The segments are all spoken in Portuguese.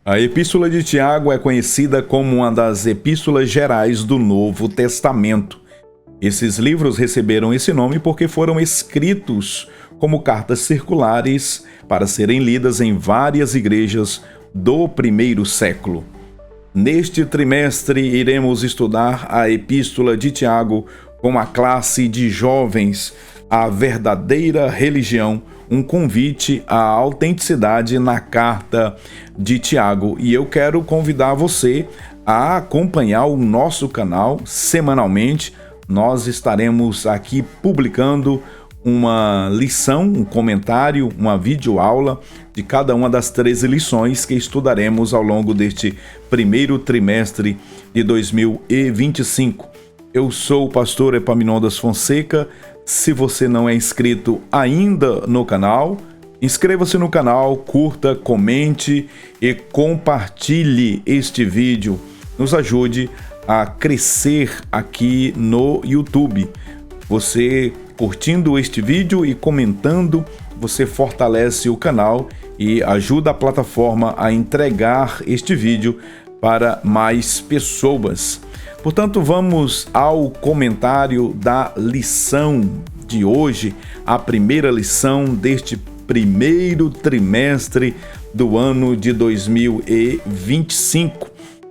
A Epístola de Tiago é conhecida como uma das epístolas gerais do Novo Testamento. Esses livros receberam esse nome porque foram escritos como cartas circulares para serem lidas em várias igrejas do primeiro século. Neste trimestre, iremos estudar a Epístola de Tiago com a classe de jovens, a verdadeira religião, um convite à autenticidade na carta de Tiago. E eu quero convidar você a acompanhar o nosso canal semanalmente. Nós estaremos aqui publicando uma lição, um comentário, uma videoaula de cada uma das 13 lições que estudaremos ao longo deste primeiro trimestre de 2025. Eu sou o pastor Epaminondas Fonseca. Se você não é inscrito ainda no canal, inscreva-se no canal, curta, comente e compartilhe este vídeo. Nos ajude a crescer aqui no YouTube. Você curtindo este vídeo e comentando, você fortalece o canal e ajuda a plataforma a entregar este vídeo para mais pessoas. Portanto, vamos ao comentário da lição de hoje, a primeira lição deste primeiro trimestre do ano de 2025.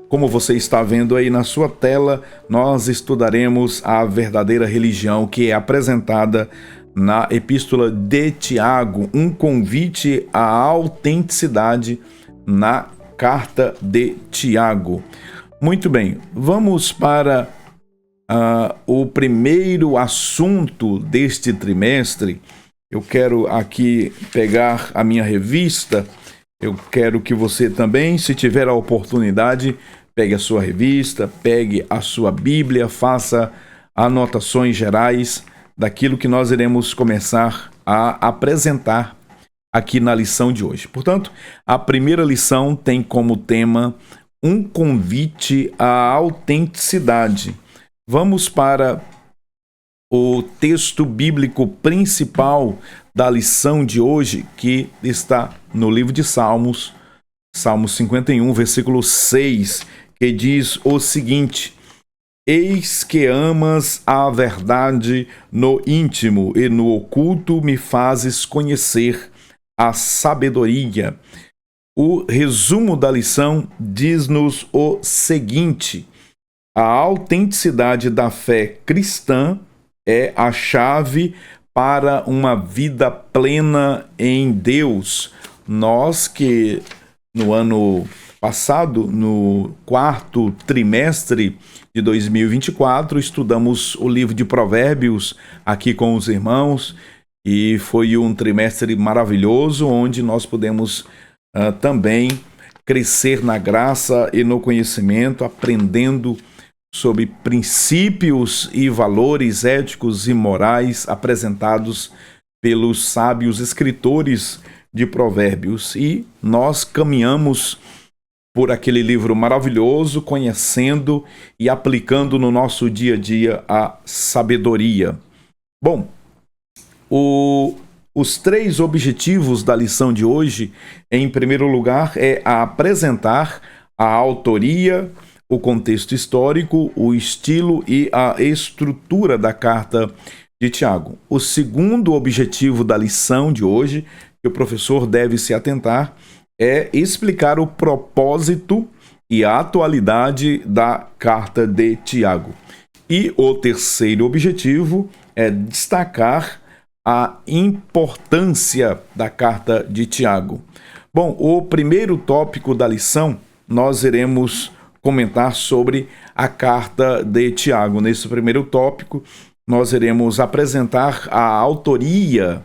Como você está vendo aí na sua tela, nós estudaremos a verdadeira religião que é apresentada na Epístola de Tiago, um convite à autenticidade na carta de Tiago. Muito bem, vamos para o primeiro assunto deste trimestre. Eu quero aqui pegar a minha revista. Eu quero que você também, se tiver a oportunidade, pegue a sua revista, pegue a sua Bíblia, faça anotações gerais daquilo que nós iremos começar a apresentar aqui na lição de hoje. Portanto, a primeira lição tem como tema um convite à autenticidade. Vamos para o texto bíblico principal da lição de hoje, que está no livro de Salmos, Salmo 51, versículo 6, que diz o seguinte: Eis que amas a verdade no íntimo e no oculto me fazes conhecer a sabedoria. O resumo da lição diz-nos o seguinte: a autenticidade da fé cristã é a chave para uma vida plena em Deus. Nós que no ano passado, no quarto trimestre de 2024, estudamos o livro de Provérbios aqui com os irmãos e foi um trimestre maravilhoso onde nós pudemos também crescer na graça e no conhecimento, aprendendo sobre princípios e valores éticos e morais apresentados pelos sábios escritores de Provérbios. E nós caminhamos por aquele livro maravilhoso, conhecendo e aplicando no nosso dia a dia a sabedoria. Bom, os três objetivos da lição de hoje, em primeiro lugar, é apresentar a autoria, o contexto histórico, o estilo e a estrutura da carta de Tiago. O segundo objetivo da lição de hoje, que o professor deve se atentar, é explicar o propósito e a atualidade da carta de Tiago. E o terceiro objetivo é destacar a importância da carta de Tiago. Bom, o primeiro tópico da lição, nós iremos comentar sobre a carta de Tiago. Nesse primeiro tópico, nós iremos apresentar a autoria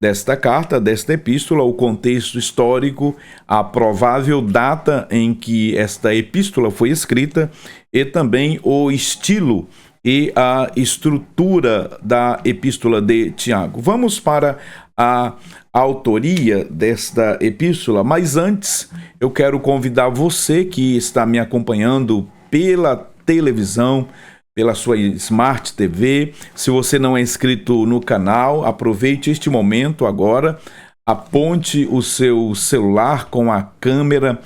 desta carta, desta epístola, o contexto histórico, a provável data em que esta epístola foi escrita e também o estilo e a estrutura da epístola de Tiago. Vamos para a autoria desta epístola, mas antes eu quero convidar você que está me acompanhando pela televisão, pela sua Smart TV. Se você não é inscrito no canal, aproveite este momento agora, aponte o seu celular com a câmera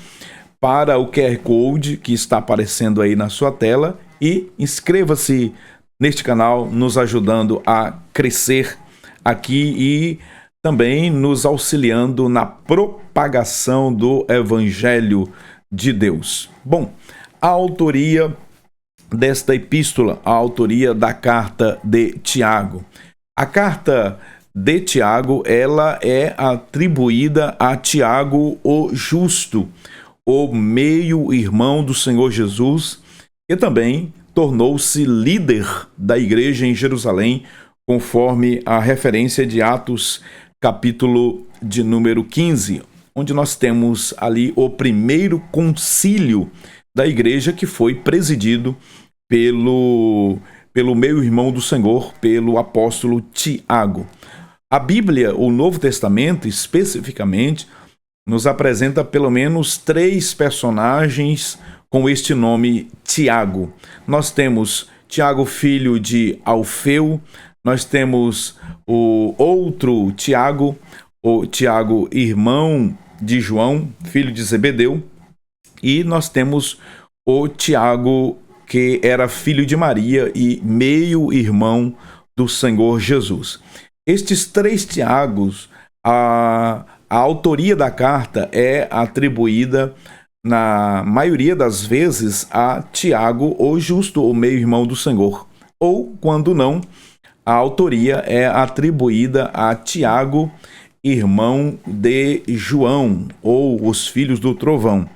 para o QR Code que está aparecendo aí na sua tela e inscreva-se neste canal, nos ajudando a crescer aqui e também nos auxiliando na propagação do Evangelho de Deus. Bom, a autoria desta epístola, a autoria da carta de Tiago. A carta de Tiago, ela é atribuída a Tiago o Justo, o meio-irmão do Senhor Jesus, que também tornou-se líder da igreja em Jerusalém, conforme a referência de Atos, capítulo de número 15, onde nós temos ali o primeiro concílio da igreja, que foi presidido pelo meio-irmão do Senhor, pelo apóstolo Tiago. A Bíblia, o Novo Testamento especificamente, nos apresenta pelo menos 3 personagens com este nome Tiago. Nós temos Tiago, filho de Alfeu, nós temos o outro Tiago, o Tiago, irmão de João, filho de Zebedeu, e nós temos o Tiago, que era filho de Maria e meio-irmão do Senhor Jesus. Estes 3 Tiagos, a autoria da carta é atribuída, na maioria das vezes, a Tiago, o Justo, o meio-irmão do Senhor. Ou, quando não, a autoria é atribuída a Tiago, irmão de João, ou os filhos do trovão.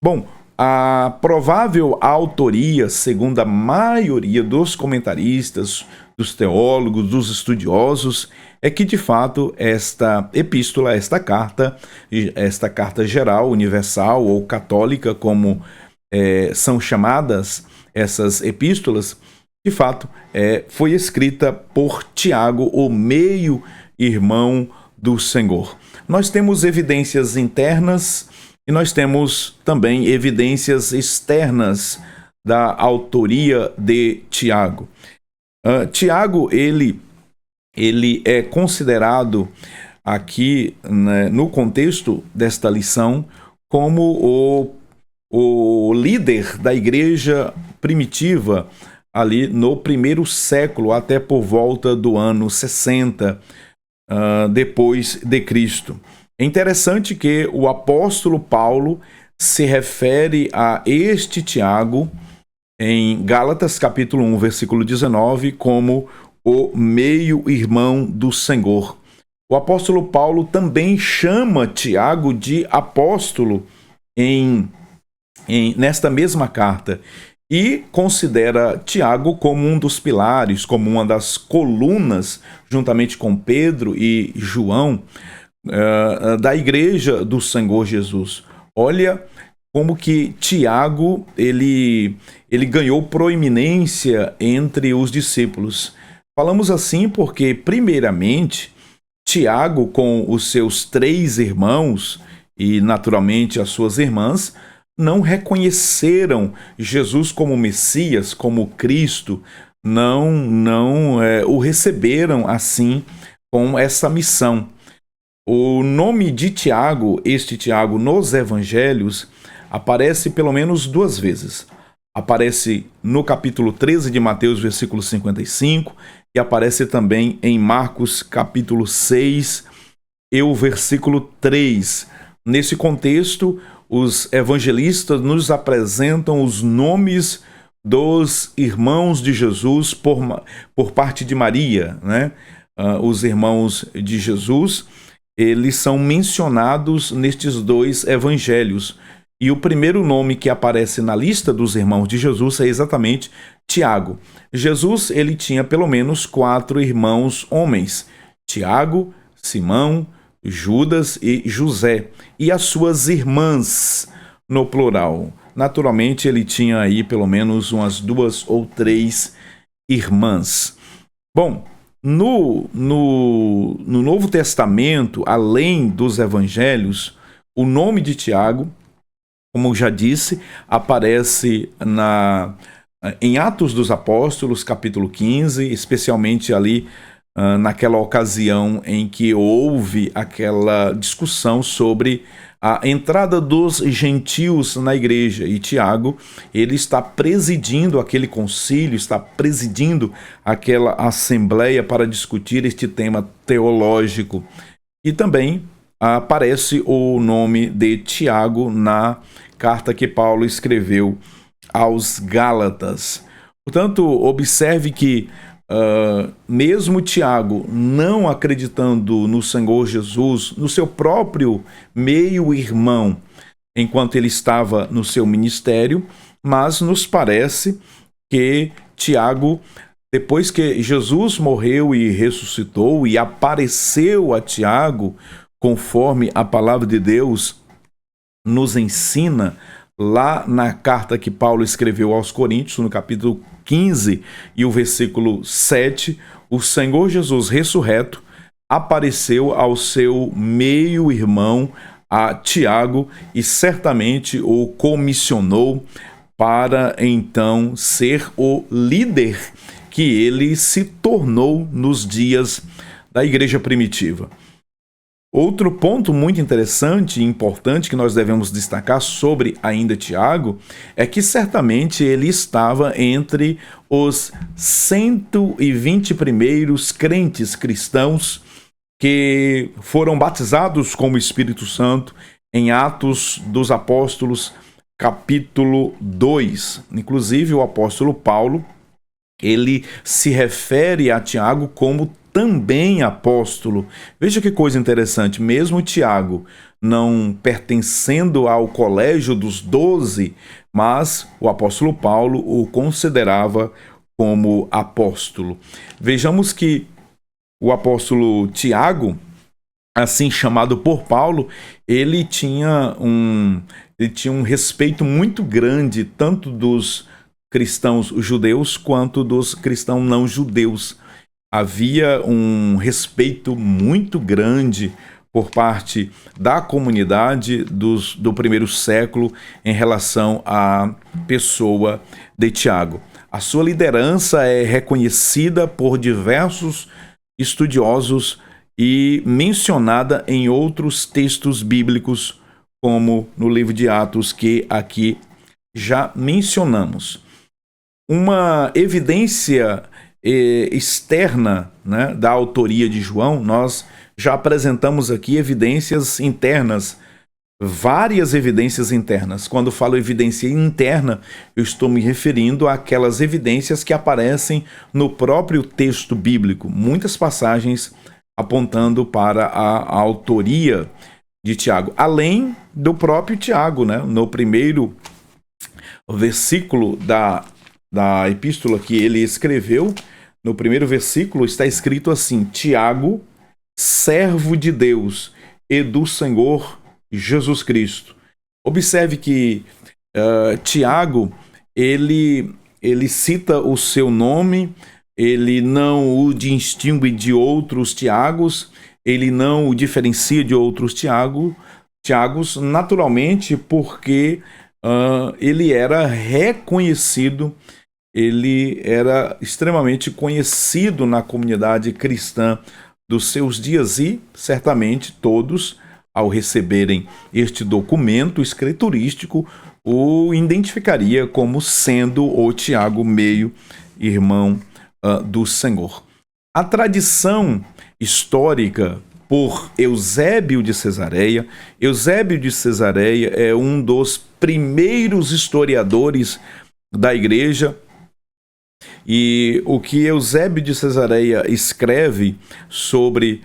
Bom, a provável autoria, segundo a maioria dos comentaristas, dos teólogos, dos estudiosos, é que, de fato, esta epístola, esta carta geral, universal ou católica, como são chamadas essas epístolas, de fato, foi escrita por Tiago, o meio-irmão do Senhor. Nós temos evidências internas e nós temos também evidências externas da autoria de Tiago. Tiago, ele é considerado aqui, né, no contexto desta lição, como o líder da igreja primitiva ali no primeiro século, até por volta do ano 60 depois de Cristo. É interessante que o apóstolo Paulo se refere a este Tiago em Gálatas capítulo 1, versículo 19, como o meio-irmão do Senhor. O apóstolo Paulo também chama Tiago de apóstolo nesta mesma carta e considera Tiago como um dos pilares, como uma das colunas, juntamente com Pedro e João, da igreja do Senhor Jesus. Olha como que Tiago ele ganhou proeminência entre os discípulos. Falamos assim porque, primeiramente, Tiago, com os seus 3 irmãos e, naturalmente, as suas irmãs, não reconheceram Jesus como Messias, como Cristo, não o receberam assim, com essa missão. O nome de Tiago, este Tiago, nos evangelhos, aparece pelo menos 2 vezes. Aparece no capítulo 13 de Mateus, versículo 55, e aparece também em Marcos, capítulo 6, e o versículo 3. Nesse contexto, os evangelistas nos apresentam os nomes dos irmãos de Jesus por parte de Maria, né? Os irmãos de Jesus, eles são mencionados nestes 2 evangelhos. E o primeiro nome que aparece na lista dos irmãos de Jesus é exatamente Tiago. Jesus, ele tinha pelo menos 4 irmãos homens: Tiago, Simão, Judas e José. E as suas irmãs, no plural. Naturalmente, ele tinha aí pelo menos umas 2 ou 3 irmãs. Bom, no Novo Testamento, além dos evangelhos, o nome de Tiago, como já disse, aparece em Atos dos Apóstolos, capítulo 15, especialmente ali naquela ocasião em que houve aquela discussão sobre a entrada dos gentios na igreja. E Tiago, ele está presidindo aquele concílio, está presidindo aquela assembleia para discutir este tema teológico. E também aparece o nome de Tiago na carta que Paulo escreveu aos Gálatas. Portanto, observe que mesmo Tiago não acreditando no Senhor Jesus, no seu próprio meio-irmão, enquanto ele estava no seu ministério, mas nos parece que Tiago, depois que Jesus morreu e ressuscitou e apareceu a Tiago, conforme a palavra de Deus nos ensina, lá na carta que Paulo escreveu aos Coríntios, no capítulo 15 e o versículo 7, o Senhor Jesus ressurreto apareceu ao seu meio-irmão, a Tiago, e certamente o comissionou para então ser o líder que ele se tornou nos dias da igreja primitiva. Outro ponto muito interessante e importante que nós devemos destacar sobre ainda Tiago é que certamente ele estava entre os 120 primeiros crentes cristãos que foram batizados com o Espírito Santo em Atos dos Apóstolos, capítulo 2. Inclusive o apóstolo Paulo, ele se refere a Tiago como também apóstolo. Veja que coisa interessante, mesmo Tiago não pertencendo ao colégio dos 12, mas o apóstolo Paulo o considerava como apóstolo. Vejamos que o apóstolo Tiago, assim chamado por Paulo, ele tinha um respeito muito grande tanto dos cristãos judeus quanto dos cristãos não judeus. Havia um respeito muito grande por parte da comunidade do primeiro século em relação à pessoa de Tiago. A sua liderança é reconhecida por diversos estudiosos e mencionada em outros textos bíblicos, como no livro de Atos, que aqui já mencionamos. Uma evidência externa, né, da autoria de João, nós já apresentamos aqui evidências internas, várias evidências internas. Quando falo evidência interna, eu estou me referindo àquelas evidências que aparecem no próprio texto bíblico, muitas passagens apontando para a autoria de Tiago, além do próprio Tiago, né? No primeiro versículo da epístola que ele escreveu, no primeiro versículo está escrito assim: Tiago, servo de Deus e do Senhor Jesus Cristo. Observe que Tiago, ele cita o seu nome, ele não o distingue de outros Tiagos, ele não o diferencia de outros Tiagos, naturalmente porque ele era reconhecido, ele era extremamente conhecido na comunidade cristã dos seus dias e, certamente, todos, ao receberem este documento escriturístico, o identificaria como sendo o Tiago, meio-irmão do Senhor. A tradição histórica por Eusébio de Cesareia. Eusébio de Cesareia é um dos primeiros historiadores da igreja, e o que Eusébio de Cesareia escreve sobre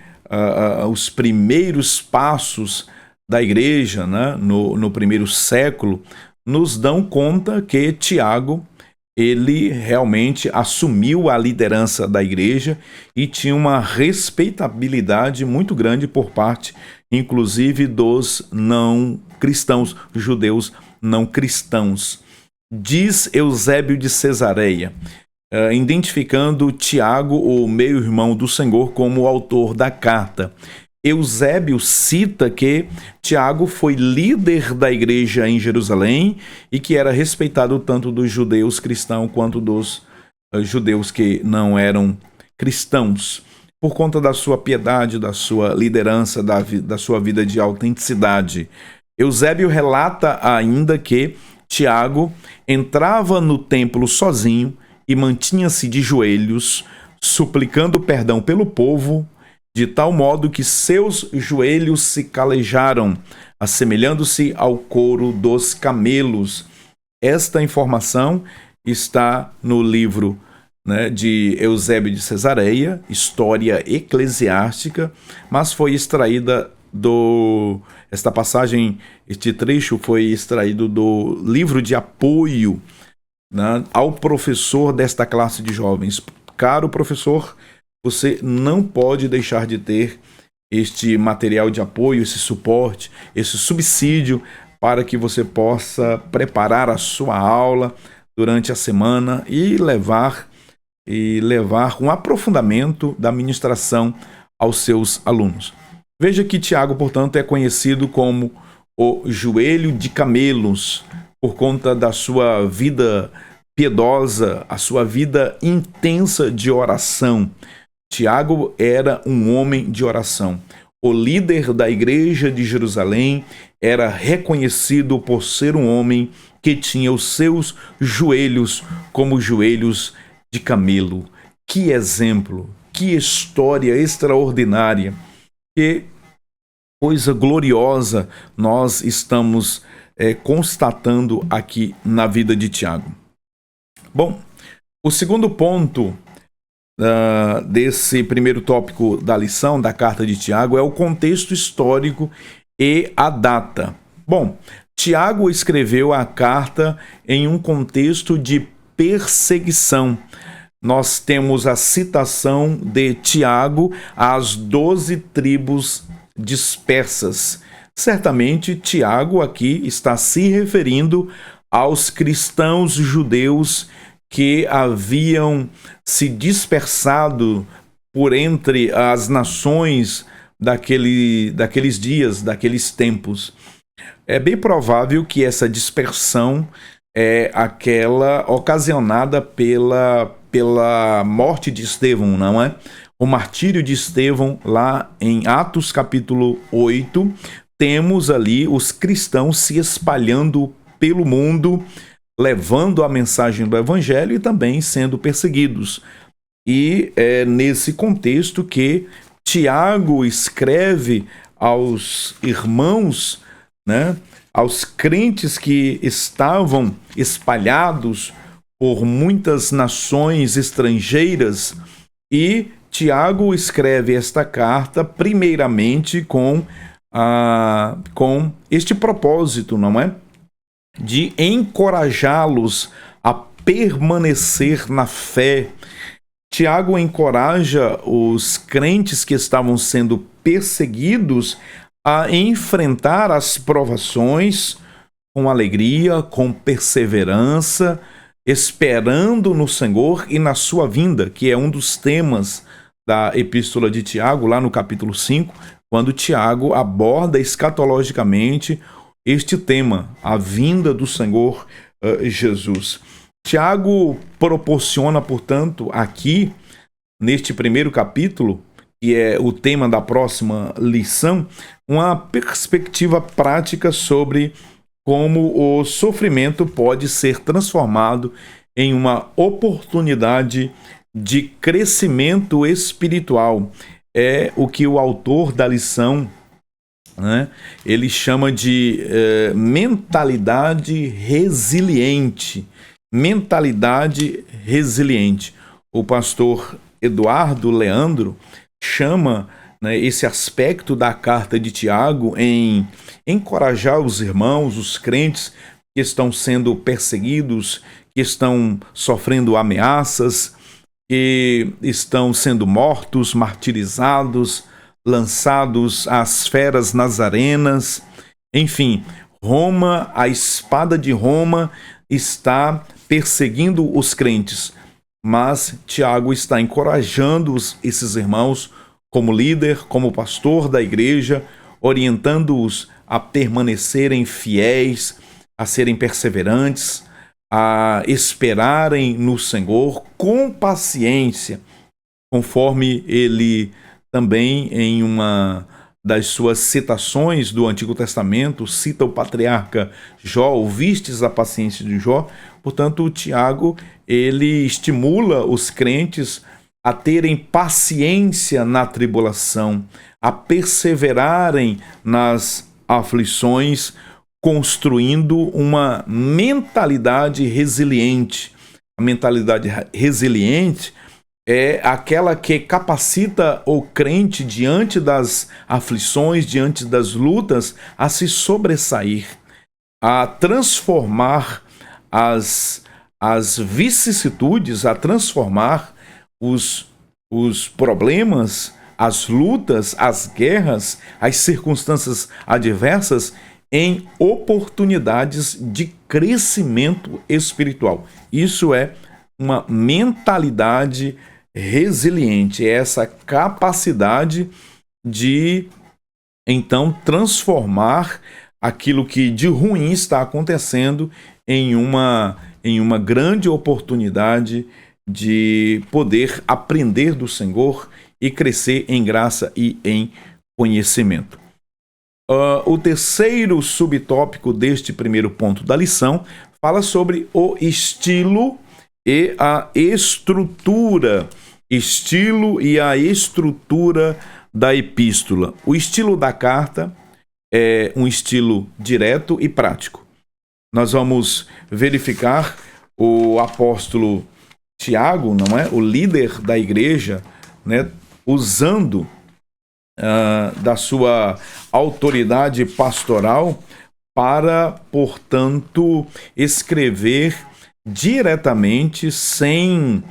os primeiros passos da igreja, né, no primeiro século, nos dão conta que Tiago, ele realmente assumiu a liderança da igreja e tinha uma respeitabilidade muito grande por parte, inclusive, dos não cristãos, judeus não cristãos. Diz Eusébio de Cesareia, identificando Tiago, o meio-irmão do Senhor, como o autor da carta. Eusébio cita que Tiago foi líder da igreja em Jerusalém e que era respeitado tanto dos judeus cristãos quanto dos judeus que não eram cristãos, por conta da sua piedade, da sua liderança, da sua vida de autenticidade. Eusébio relata ainda que Tiago entrava no templo sozinho e mantinha-se de joelhos, suplicando perdão pelo povo, de tal modo que seus joelhos se calejaram, assemelhando-se ao couro dos camelos. Esta informação está no livro, né, de Eusébio de Cesareia, História Eclesiástica, mas foi extraída esta passagem, este trecho foi extraído do livro de apoio, né, ao professor desta classe de jovens. Caro professor, você não pode deixar de ter este material de apoio, esse suporte, esse subsídio para que você possa preparar a sua aula durante a semana e levar um aprofundamento da ministração aos seus alunos. Veja que Tiago, portanto, é conhecido como o joelho de camelos por conta da sua vida piedosa, a sua vida intensa de oração. Tiago era um homem de oração. O líder da igreja de Jerusalém era reconhecido por ser um homem que tinha os seus joelhos como joelhos de camelo. Que exemplo, que história extraordinária, que coisa gloriosa nós estamos constatando aqui na vida de Tiago. Bom, o segundo ponto desse primeiro tópico da lição, da carta de Tiago, é o contexto histórico e a data. Bom, Tiago escreveu a carta em um contexto de perseguição. Nós temos a citação de Tiago às 12 tribos dispersas. Certamente, Tiago aqui está se referindo aos cristãos judeus que haviam se dispersado por entre as nações daqueles dias, daqueles tempos. É bem provável que essa dispersão é aquela ocasionada pela morte de Estevão, não é? O martírio de Estevão, lá em Atos capítulo 8, temos ali os cristãos se espalhando pelo mundo, levando a mensagem do evangelho e também sendo perseguidos. E é nesse contexto que Tiago escreve aos irmãos, né, aos crentes que estavam espalhados por muitas nações estrangeiras, e Tiago escreve esta carta primeiramente com este propósito, não é? De encorajá-los a permanecer na fé. Tiago encoraja os crentes que estavam sendo perseguidos a enfrentar as provações com alegria, com perseverança, esperando no Senhor e na sua vinda, que é um dos temas da epístola de Tiago, lá no capítulo 5, quando Tiago aborda escatologicamente este tema, a vinda do Senhor Jesus. Tiago proporciona, portanto, aqui, neste primeiro capítulo, que é o tema da próxima lição, uma perspectiva prática sobre como o sofrimento pode ser transformado em uma oportunidade de crescimento espiritual. É o que o autor da lição, né, ele chama de mentalidade resiliente. Mentalidade resiliente. O pastor Eduardo Leandro chama, né, esse aspecto da carta de Tiago em encorajar os irmãos, os crentes que estão sendo perseguidos, que estão sofrendo ameaças, que estão sendo mortos, martirizados, lançados às feras nazarenas. Enfim, Roma, a espada de Roma está perseguindo os crentes, mas Tiago está encorajando esses irmãos como líder, como pastor da igreja, orientando-os a permanecerem fiéis, a serem perseverantes, a esperarem no Senhor com paciência, conforme ele também, em uma das suas citações do Antigo Testamento, cita o patriarca Jó, ouvistes a paciência de Jó. Portanto, o Tiago, ele estimula os crentes a terem paciência na tribulação, a perseverarem nas aflições, construindo uma mentalidade resiliente. A mentalidade resiliente é aquela que capacita o crente diante das aflições, diante das lutas, a se sobressair, a transformar as vicissitudes, a transformar os problemas, as lutas, as guerras, as circunstâncias adversas em oportunidades de crescimento espiritual. Isso é uma mentalidade resiliente, é essa capacidade de, então, transformar aquilo que de ruim está acontecendo em uma grande oportunidade de poder aprender do Senhor e crescer em graça e em conhecimento. O terceiro subtópico deste primeiro ponto da lição fala sobre o estilo e a estrutura. Estilo e a estrutura da epístola. O estilo da carta é um estilo direto e prático. Nós vamos verificar o apóstolo Tiago, não é? O líder da igreja, né? Usando da sua autoridade pastoral para, portanto, escrever diretamente, sem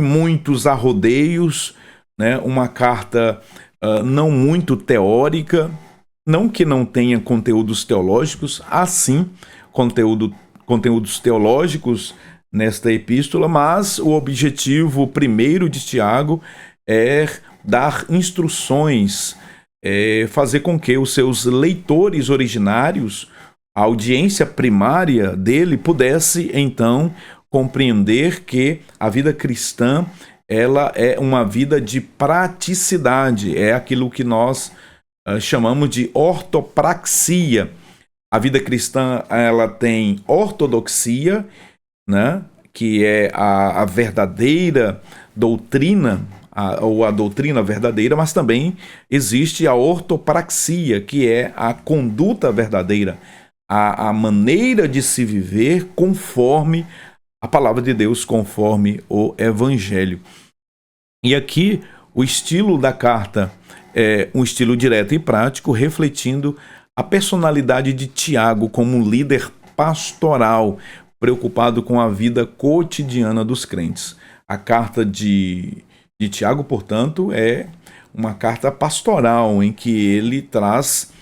muitos arrodeios, né? Uma carta não muito teórica, não que não tenha conteúdos teológicos, há sim conteúdos teológicos nesta epístola, mas o objetivo primeiro de Tiago é dar instruções, fazer com que os seus leitores originários, a audiência primária dele, pudesse então compreender que a vida cristã, ela é uma vida de praticidade, é aquilo que nós chamamos de ortopraxia. A vida cristã, ela tem ortodoxia, né, que é a verdadeira doutrina, ou a doutrina verdadeira, mas também existe a ortopraxia, que é a conduta verdadeira, a maneira de se viver conforme a palavra de Deus, conforme o Evangelho. E aqui o estilo da carta é um estilo direto e prático, refletindo a personalidade de Tiago como um líder pastoral, preocupado com a vida cotidiana dos crentes. A carta de Tiago, portanto, é uma carta pastoral em que ele traz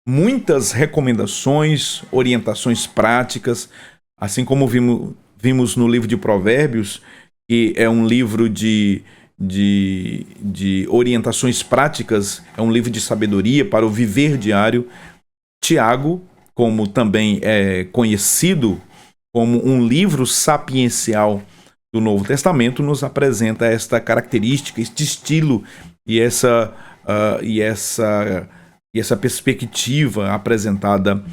muitas recomendações, orientações práticas, assim como vimos no livro de Provérbios, que é um livro de orientações práticas, é um livro de sabedoria para o viver diário. Tiago, como também é conhecido como um livro sapiencial do Novo Testamento, nos apresenta esta característica, este estilo e essa perspectiva apresentada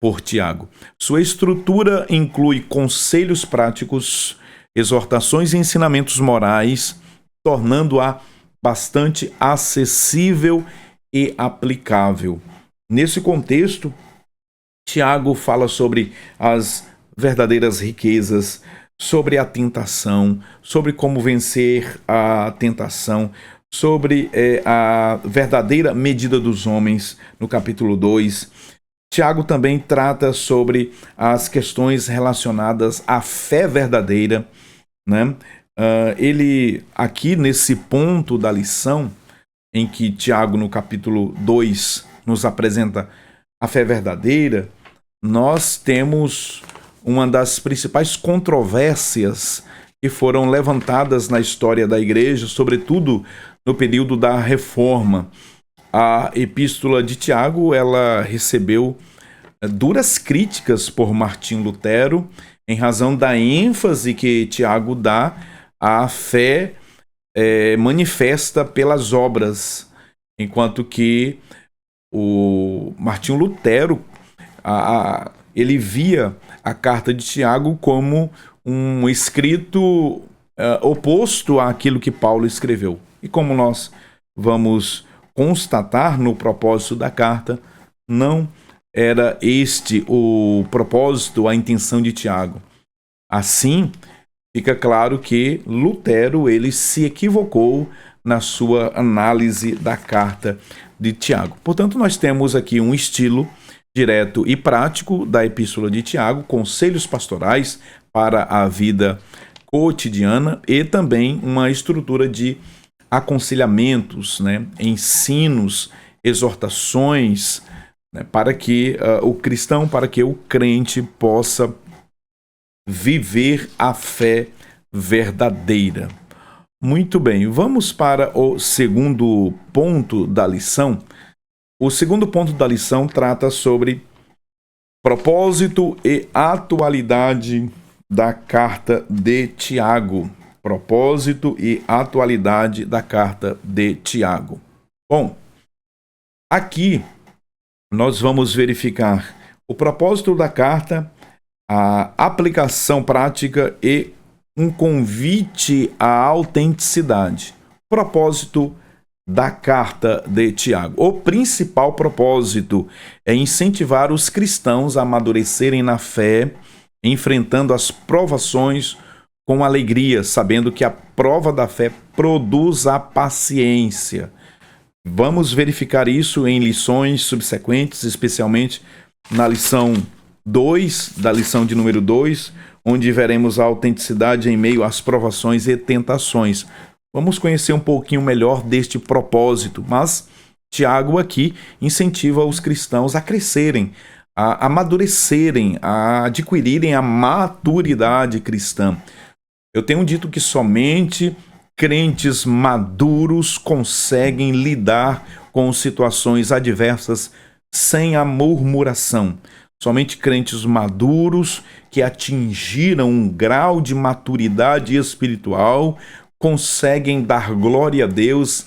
por Tiago. Sua estrutura inclui conselhos práticos, exortações e ensinamentos morais, tornando-a bastante acessível e aplicável. Nesse contexto, Tiago fala sobre as verdadeiras riquezas, sobre a tentação, sobre como vencer a tentação, sobre a verdadeira medida dos homens, no capítulo 2. Tiago também trata sobre as questões relacionadas à fé verdadeira, né? Ele, aqui nesse ponto da lição, em que Tiago, no capítulo 2, nos apresenta a fé verdadeira, nós temos uma das principais controvérsias que foram levantadas na história da igreja, sobretudo no período da Reforma. A epístola de Tiago, ela recebeu duras críticas por Martim Lutero, em razão da ênfase que Tiago dá à fé manifesta pelas obras, enquanto que o Martinho Lutero, ele via a carta de Tiago como um escrito oposto àquilo que Paulo escreveu. E como nós vamos constatar no propósito da carta, não era este o propósito, a intenção de Tiago. Assim, fica claro que Lutero ele se equivocou na sua análise da carta de Tiago. Portanto, nós temos aqui um estilo direto e prático da Epístola de Tiago, conselhos pastorais para a vida cotidiana e também uma estrutura de aconselhamentos, né, ensinos, exortações, né, para que o cristão, para que o crente possa viver a fé verdadeira. Muito bem, vamos para o segundo ponto da lição. O segundo ponto da lição trata sobre propósito e atualidade da carta de Tiago. Propósito e atualidade da carta de Tiago. Bom, aqui nós vamos verificar o propósito da carta, a aplicação prática e um convite à autenticidade. Propósito da carta de Tiago. O principal propósito é incentivar os cristãos a amadurecerem na fé, enfrentando as provações com alegria, sabendo que a prova da fé produz a paciência. Vamos verificar isso em lições subsequentes, especialmente na lição 2, da lição de número 2, onde veremos a autenticidade em meio às provações e tentações. Vamos conhecer um pouquinho melhor deste propósito, mas Tiago aqui incentiva os cristãos a crescerem, a amadurecerem, a adquirirem a maturidade cristã. Eu tenho dito que somente crentes maduros conseguem lidar com situações adversas sem a murmuração. Somente crentes maduros que atingiram um grau de maturidade espiritual conseguem dar glória a Deus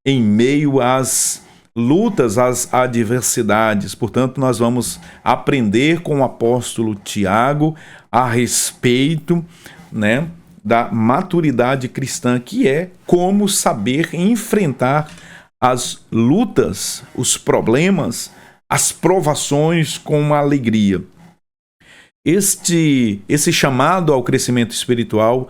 em meio às lutas, às adversidades. Portanto, nós vamos aprender com o apóstolo Tiago a respeito, né, da maturidade cristã, que é como saber enfrentar as lutas, os problemas, as provações com alegria. Esse chamado ao crescimento espiritual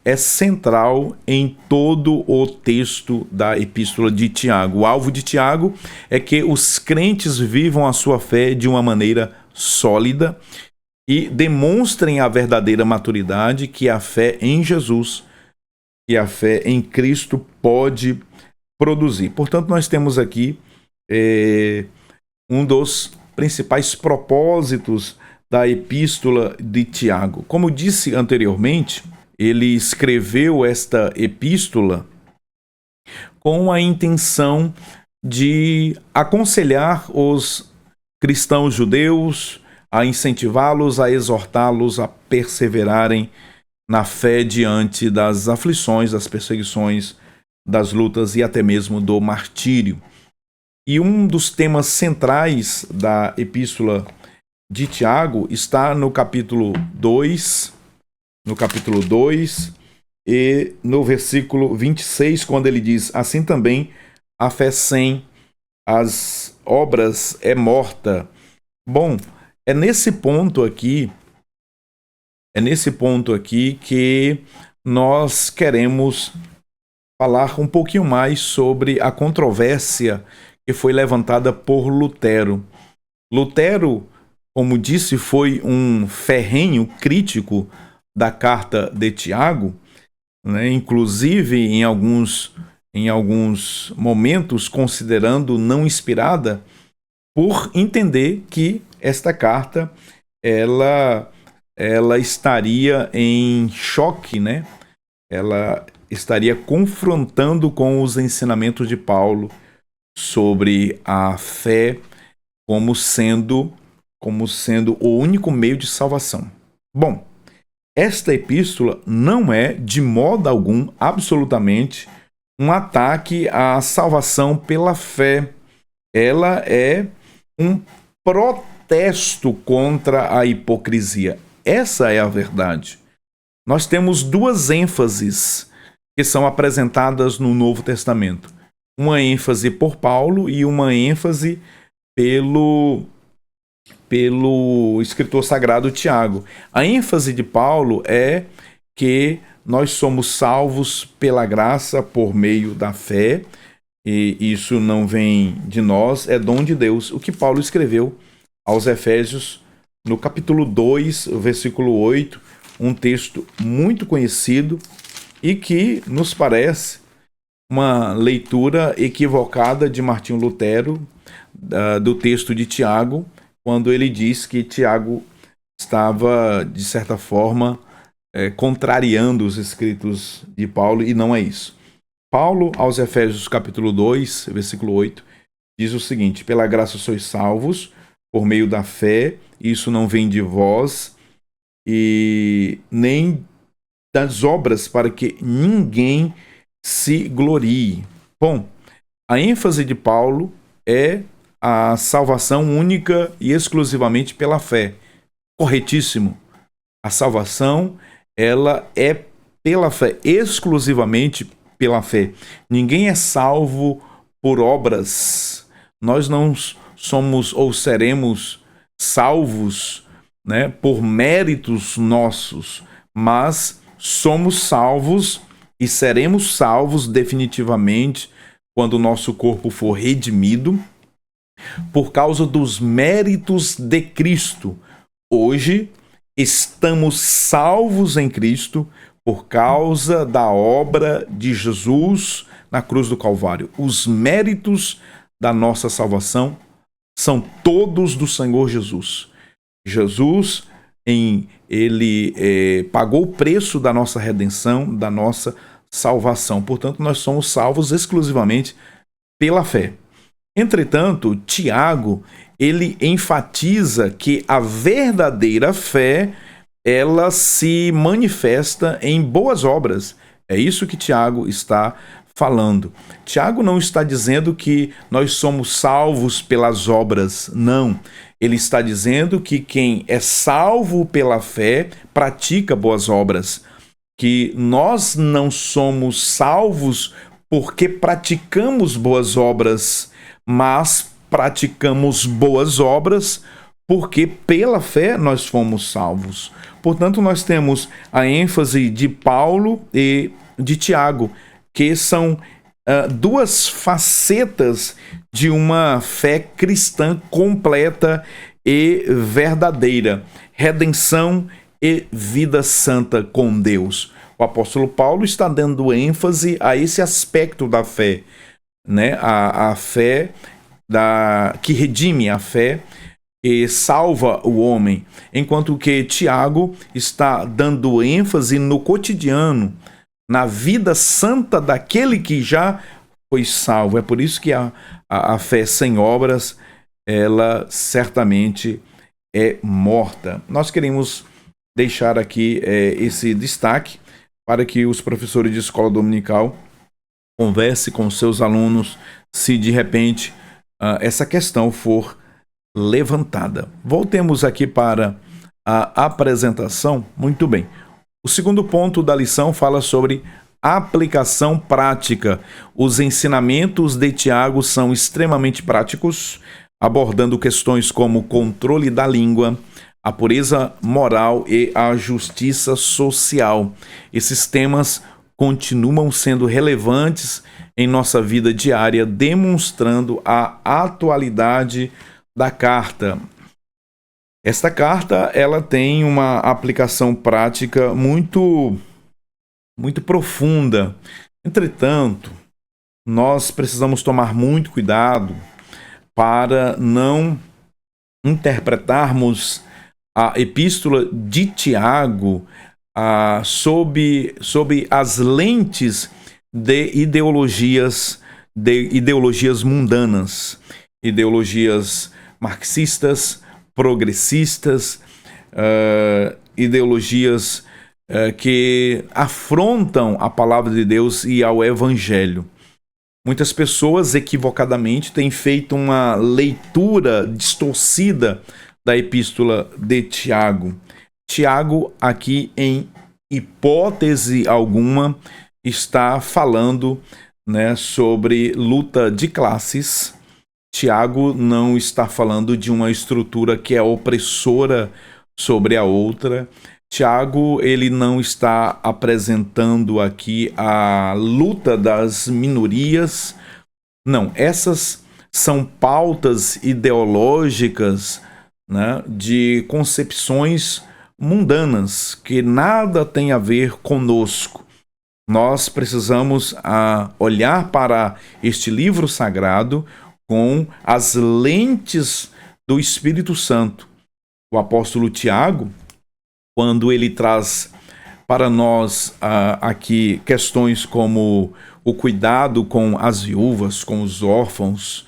é central em todo o texto da Epístola de Tiago. O alvo de Tiago é que os crentes vivam a sua fé de uma maneira sólida e demonstrem a verdadeira maturidade que a fé em Jesus, que a fé em Cristo pode produzir. Portanto, nós temos aqui um dos principais propósitos da Epístola de Tiago. Como disse anteriormente, ele escreveu esta epístola com a intenção de aconselhar os cristãos judeus, a incentivá-los, a exortá-los a perseverarem na fé diante das aflições, das perseguições, das lutas e até mesmo do martírio. E um dos temas centrais da Epístola de Tiago está no capítulo 2, e no versículo 26, quando ele diz: assim também a fé sem as obras é morta. Bom, é nesse ponto aqui que nós queremos falar um pouquinho mais sobre a controvérsia que foi levantada por Lutero. Lutero, como disse, foi um ferrenho crítico da carta de Tiago, né? Inclusive em alguns momentos considerando não inspirada, por entender que esta carta ela estaria em choque, né? Ela estaria confrontando com os ensinamentos de Paulo sobre a fé como sendo o único meio de salvação. Bom, esta epístola não é, de modo algum, absolutamente, um ataque à salvação pela fé, ela é um protesto contra a hipocrisia. Essa é a verdade. Nós temos duas ênfases que são apresentadas no Novo Testamento. Uma ênfase por Paulo e uma ênfase pelo escritor sagrado Tiago. A ênfase de Paulo é que nós somos salvos pela graça por meio da fé, e isso não vem de nós, é dom de Deus. O que Paulo escreveu aos Efésios, no capítulo 2, versículo 8, um texto muito conhecido e que nos parece uma leitura equivocada de Martinho Lutero do texto de Tiago, quando ele diz que Tiago estava, de certa forma, contrariando os escritos de Paulo, e não é isso. Paulo, aos Efésios capítulo 2, versículo 8, diz o seguinte: pela graça sois salvos, por meio da fé, isso não vem de vós, e nem das obras, para que ninguém se glorie. Bom, a ênfase de Paulo é a salvação única e exclusivamente pela fé. Corretíssimo. A salvação, ela é pela fé, exclusivamente pela fé. Ninguém é salvo por obras. Nós não somos ou seremos salvos, né, por méritos nossos, mas somos salvos e seremos salvos definitivamente quando o nosso corpo for redimido por causa dos méritos de Cristo. Hoje estamos salvos em Cristo por causa da obra de Jesus na cruz do Calvário. Os méritos da nossa salvação são todos do Senhor Jesus. Jesus, ele pagou o preço da nossa redenção, da nossa salvação. Portanto, nós somos salvos exclusivamente pela fé. Entretanto, Tiago, ele enfatiza que a verdadeira fé, ela se manifesta em boas obras. É isso que Tiago está falando. Tiago não está dizendo que nós somos salvos pelas obras, não. Ele está dizendo que quem é salvo pela fé pratica boas obras. Que nós não somos salvos porque praticamos boas obras, mas praticamos boas obras porque pela fé nós fomos salvos. Portanto, nós temos a ênfase de Paulo e de Tiago, que são duas facetas de uma fé cristã completa e verdadeira: redenção e vida santa com Deus. O apóstolo Paulo está dando ênfase a esse aspecto da fé, né? A fé que redime, a fé que salva o homem, enquanto que Tiago está dando ênfase no cotidiano, na vida santa daquele que já foi salvo. É por isso que a fé sem obras, ela certamente é morta. Nós queremos deixar aqui esse destaque para que os professores de escola dominical conversem com seus alunos se de repente essa questão for levantada. Voltemos aqui para a apresentação. Muito bem. O segundo ponto da lição fala sobre aplicação prática. Os ensinamentos de Tiago são extremamente práticos, abordando questões como o controle da língua, a pureza moral e a justiça social. Esses temas continuam sendo relevantes em nossa vida diária, demonstrando a atualidade da carta. Esta carta, ela tem uma aplicação prática muito profunda. Entretanto, nós precisamos tomar muito cuidado para não interpretarmos a epístola de Tiago sob as lentes de ideologias mundanas, ideologias marxistas, progressistas, ideologias que afrontam a palavra de Deus e ao evangelho. Muitas pessoas equivocadamente têm feito uma leitura distorcida da epístola de Tiago. Tiago, aqui em hipótese alguma, está falando, né, sobre luta de classes. Tiago não está falando de uma estrutura que é opressora sobre a outra. Tiago, ele não está apresentando aqui a luta das minorias. Não, essas são pautas ideológicas, né, de concepções mundanas que nada tem a ver conosco. Nós precisamos olhar para este livro sagrado com as lentes do Espírito Santo. O apóstolo Tiago, quando ele traz para nós aqui questões como o cuidado com as viúvas, com os órfãos,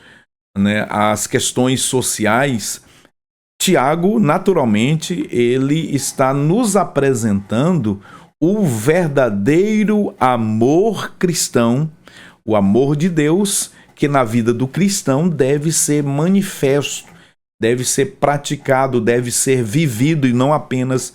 né, as questões sociais, Tiago, naturalmente, ele está nos apresentando o verdadeiro amor cristão, o amor de Deus, que na vida do cristão deve ser manifesto, deve ser praticado, deve ser vivido e não apenas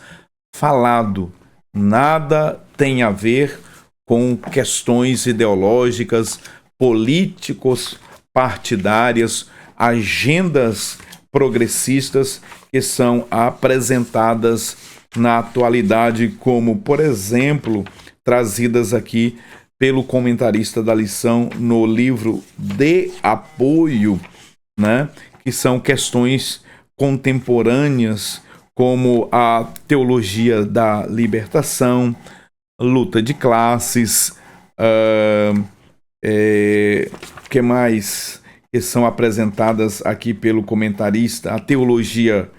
falado. Nada tem a ver com questões ideológicas, políticos, partidárias, agendas progressistas que são apresentadas na atualidade, como, por exemplo, trazidas aqui pelo comentarista da lição no livro de apoio, né, que são questões contemporâneas, como a teologia da libertação, luta de classes, que mais que são apresentadas aqui pelo comentarista, a teologia,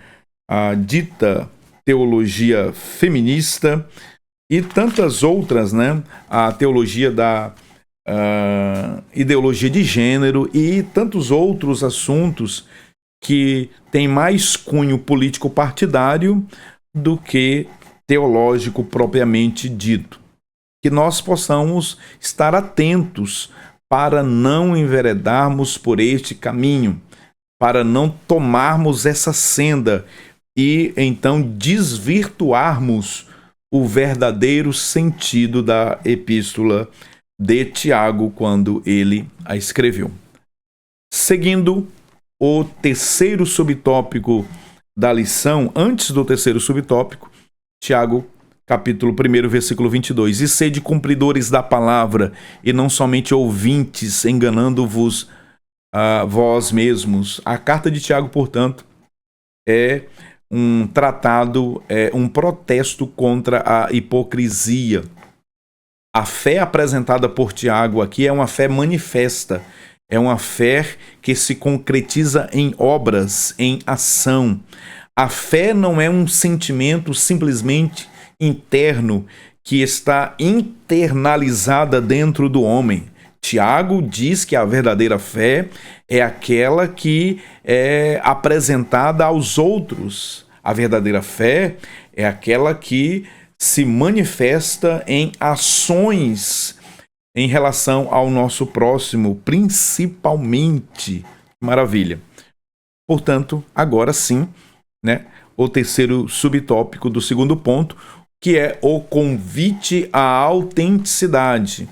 a dita teologia feminista e tantas outras, né? A teologia da ideologia de gênero e tantos outros assuntos que têm mais cunho político-partidário do que teológico propriamente dito. Que nós possamos estar atentos para não enveredarmos por este caminho, para não tomarmos essa senda e então desvirtuarmos o verdadeiro sentido da epístola de Tiago quando ele a escreveu. Seguindo o terceiro subtópico da lição, antes do terceiro subtópico, Tiago, capítulo 1, versículo 22. E sede cumpridores da palavra, e não somente ouvintes, enganando-vos a vós mesmos. A carta de Tiago, portanto, é um tratado, é um protesto contra a hipocrisia. A fé apresentada por Tiago aqui é uma fé manifesta, é uma fé que se concretiza em obras, em ação. A fé não é um sentimento simplesmente interno que está internalizada dentro do homem. Tiago diz que a verdadeira fé é aquela que é apresentada aos outros. A verdadeira fé é aquela que se manifesta em ações em relação ao nosso próximo, principalmente. Maravilha. Portanto, agora sim, né, o terceiro subtópico do segundo ponto, que é o convite à autenticidade.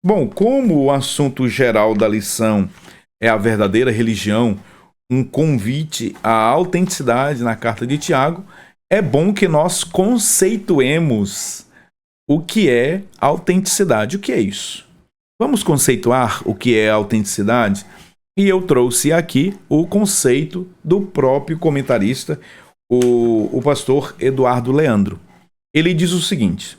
Bom, como o assunto geral da lição é a verdadeira religião, um convite à autenticidade na carta de Tiago, é bom que nós conceituemos o que é autenticidade. O que é isso? Vamos conceituar o que é autenticidade? E eu trouxe aqui o conceito do próprio comentarista, o pastor Eduardo Leandro. Ele diz o seguinte: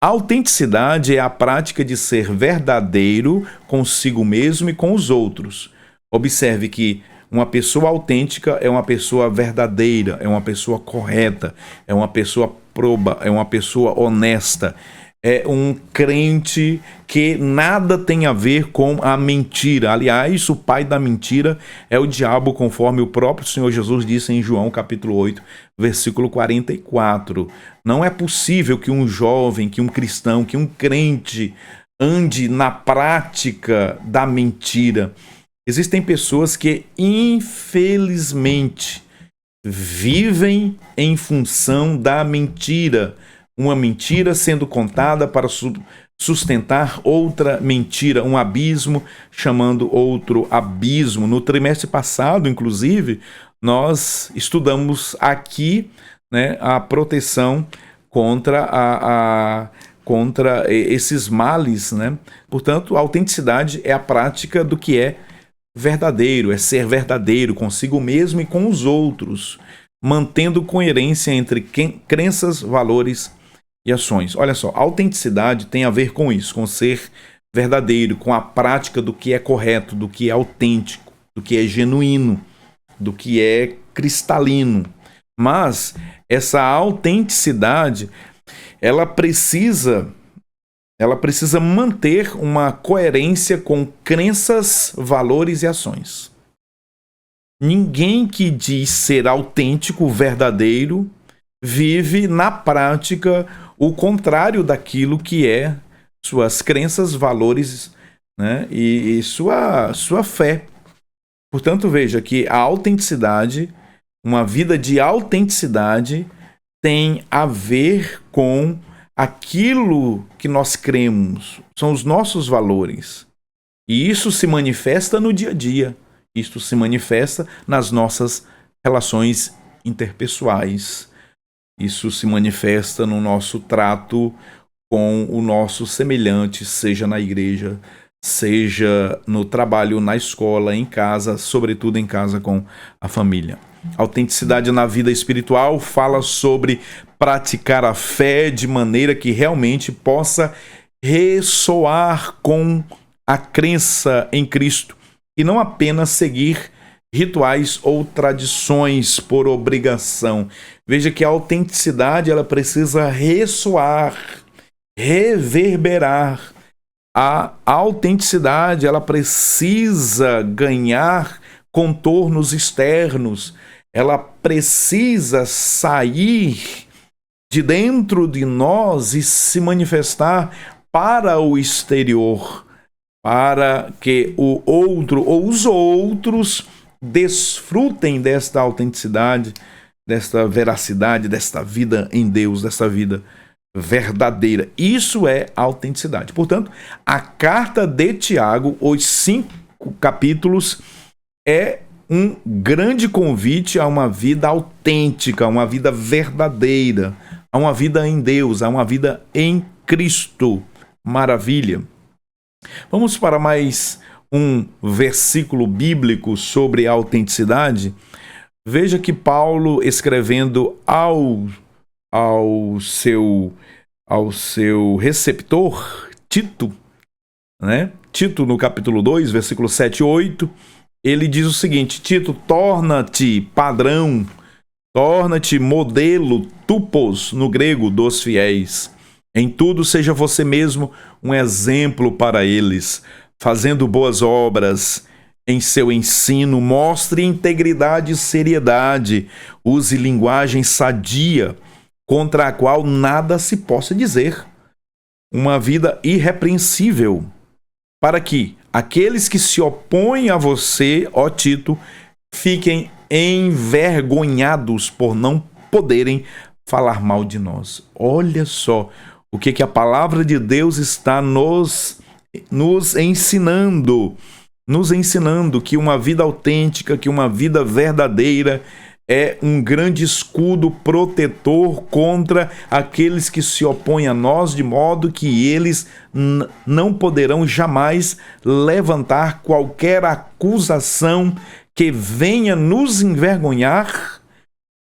a autenticidade é a prática de ser verdadeiro consigo mesmo e com os outros. Observe que uma pessoa autêntica é uma pessoa verdadeira, é uma pessoa correta, é uma pessoa proba, é uma pessoa honesta, é um crente que nada tem a ver com a mentira. Aliás, o pai da mentira é o diabo, conforme o próprio Senhor Jesus disse em João capítulo 8, versículo 44. Não é possível que um jovem, que um cristão, que um crente ande na prática da mentira. Existem pessoas que, infelizmente, vivem em função da mentira. Uma mentira sendo contada para sustentar outra mentira, um abismo chamando outro abismo. No trimestre passado, inclusive, nós estudamos aqui, né, a proteção contra esses males, né? Portanto, a autenticidade é a prática do que é verdadeiro, é ser verdadeiro consigo mesmo e com os outros, mantendo coerência entre crenças, valores e ações. Olha só, a autenticidade tem a ver com isso, com ser verdadeiro, com a prática do que é correto, do que é autêntico, do que é genuíno, do que é cristalino. Mas essa autenticidade, ela precisa manter uma coerência com crenças, valores e ações. Ninguém que diz ser autêntico, verdadeiro, vive na prática o contrário daquilo que é suas crenças, valores, né, e sua fé. Portanto, veja que a autenticidade, uma vida de autenticidade, tem a ver com aquilo que nós cremos, são os nossos valores. E isso se manifesta no dia a dia. Isso se manifesta nas nossas relações interpessoais. Isso se manifesta no nosso trato com o nosso semelhante, seja na igreja, seja no trabalho, na escola, em casa, sobretudo em casa com a família. Autenticidade na vida espiritual fala sobre praticar a fé de maneira que realmente possa ressoar com a crença em Cristo e não apenas seguir rituais ou tradições por obrigação. Veja que a autenticidade ela precisa ressoar, reverberar. A autenticidade ela precisa ganhar contornos externos, ela precisa sair de dentro de nós e se manifestar para o exterior, para que o outro ou os outros desfrutem desta autenticidade, desta veracidade, desta vida em Deus, desta vida verdadeira. Isso é autenticidade. Portanto, a carta de Tiago, os 5 capítulos, é um grande convite a uma vida autêntica, a uma vida verdadeira, a uma vida em Deus, a uma vida em Cristo. Maravilha! Vamos para mais um versículo bíblico sobre a autenticidade. Veja que Paulo, escrevendo ao seu receptor, Tito, né? Tito, no capítulo 2, versículo 7 e 8, ele diz o seguinte: Tito, torna-te padrão, torna-te modelo, tupos, no grego, dos fiéis. Em tudo seja você mesmo um exemplo para eles, fazendo boas obras. Em seu ensino, mostre integridade e seriedade, use linguagem sadia, contra a qual nada se possa dizer. Uma vida irrepreensível, para que aqueles que se opõem a você, ó Tito, fiquem envergonhados por não poderem falar mal de nós. Olha só o que a palavra de Deus está nos ensinando. Nos ensinando que uma vida autêntica, que uma vida verdadeira é um grande escudo protetor contra aqueles que se opõem a nós, de modo que eles não poderão jamais levantar qualquer acusação que venha nos envergonhar,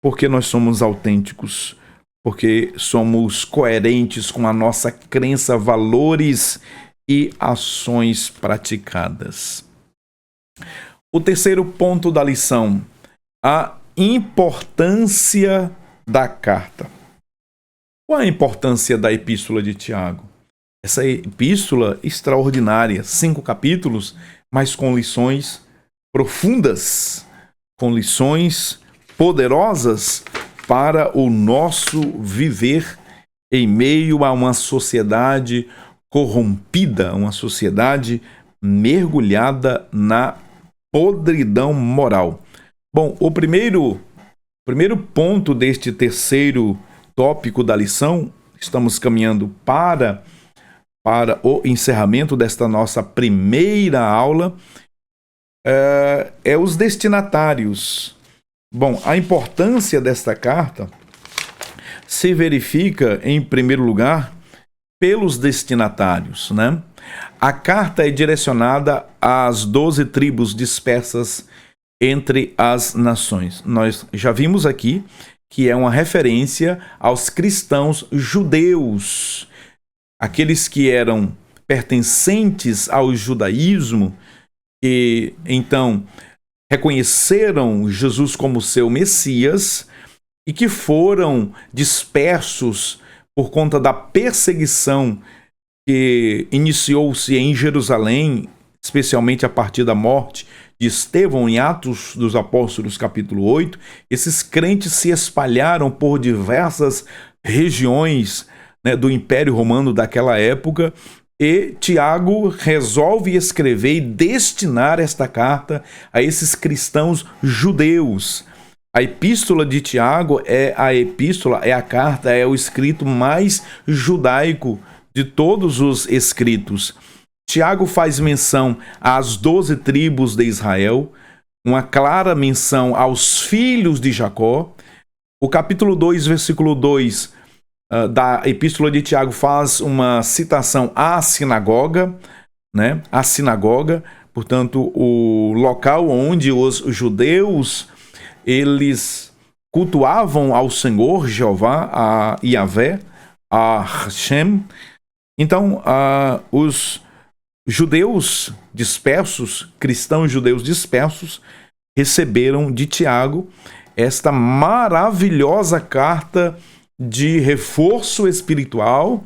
porque nós somos autênticos, porque somos coerentes com a nossa crença, valores e ações praticadas. O terceiro ponto da lição: a importância da carta. Qual a importância da epístola de Tiago? Essa epístola extraordinária, 5 capítulos, mas com lições profundas, com lições poderosas para o nosso viver em meio a uma sociedade corrompida, uma sociedade mergulhada na podridão moral. Bom, o primeiro ponto deste terceiro tópico da lição, estamos caminhando para o encerramento desta nossa primeira aula, é os destinatários. Bom, a importância desta carta se verifica, em primeiro lugar, pelos destinatários, né? A carta é direcionada às 12 tribos dispersas entre as nações. Nós já vimos aqui que é uma referência aos cristãos judeus, aqueles que eram pertencentes ao judaísmo, que então reconheceram Jesus como seu Messias e que foram dispersos por conta da perseguição que iniciou-se em Jerusalém, especialmente a partir da morte de Estevão, em Atos dos Apóstolos, capítulo 8. Esses crentes se espalharam por diversas regiões, né, do Império Romano daquela época, e Tiago resolve escrever e destinar esta carta a esses cristãos judeus. A epístola de Tiago é a carta, é o escrito mais judaico de todos os escritos. Tiago faz menção às 12 tribos de Israel, uma clara menção aos filhos de Jacó. O capítulo 2, versículo 2 da epístola de Tiago faz uma citação à sinagoga, né? A sinagoga, portanto, o local onde os judeus eles cultuavam ao Senhor, Jeová, a Yahvé, a Hashem. Então, os judeus dispersos, cristãos judeus dispersos, receberam de Tiago esta maravilhosa carta de reforço espiritual,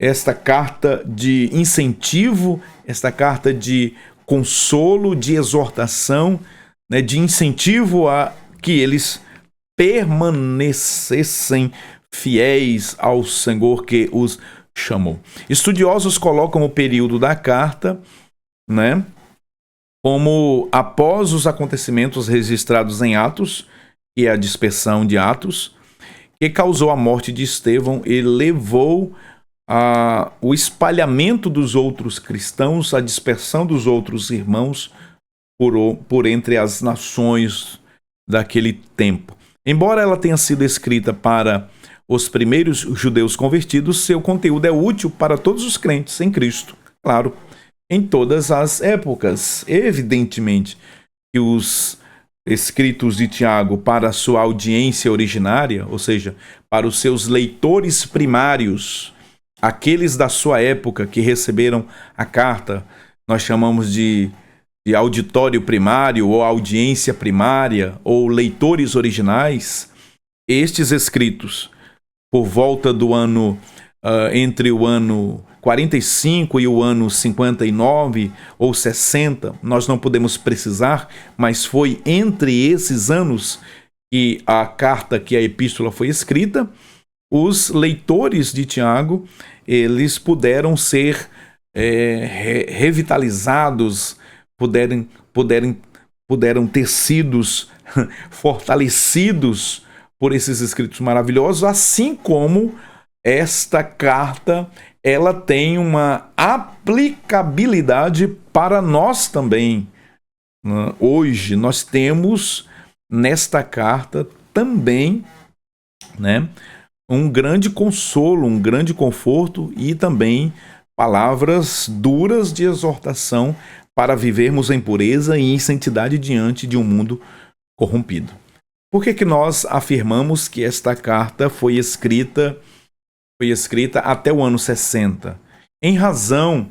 esta carta de incentivo, esta carta de consolo, de exortação, né, de incentivo a que eles permanecessem fiéis ao Senhor que os chamou. Estudiosos colocam o período da carta, né, como após os acontecimentos registrados em Atos, que é a dispersão de Atos, que causou a morte de Estevão e levou o espalhamento dos outros cristãos, a dispersão dos outros irmãos por entre as nações daquele tempo. Embora ela tenha sido escrita para os primeiros judeus convertidos, seu conteúdo é útil para todos os crentes em Cristo, claro, em todas as épocas. Evidentemente que os escritos de Tiago para a sua audiência originária, ou seja, para os seus leitores primários, aqueles da sua época que receberam a carta, nós chamamos de auditório primário ou audiência primária ou leitores originais. Estes escritos, por volta do ano, entre o ano 45 e o ano 59 ou 60, nós não podemos precisar, mas foi entre esses anos que a carta, que a epístola foi escrita. Os leitores de Tiago, eles puderam ser revitalizados, puderam ter sido fortalecidos por esses escritos maravilhosos, assim como esta carta ela tem uma aplicabilidade para nós também. Hoje nós temos nesta carta também, né, um grande consolo, um grande conforto e também palavras duras de exortação para vivermos em pureza e em santidade diante de um mundo corrompido. Por que nós afirmamos que esta carta foi escrita até o ano 60? Em razão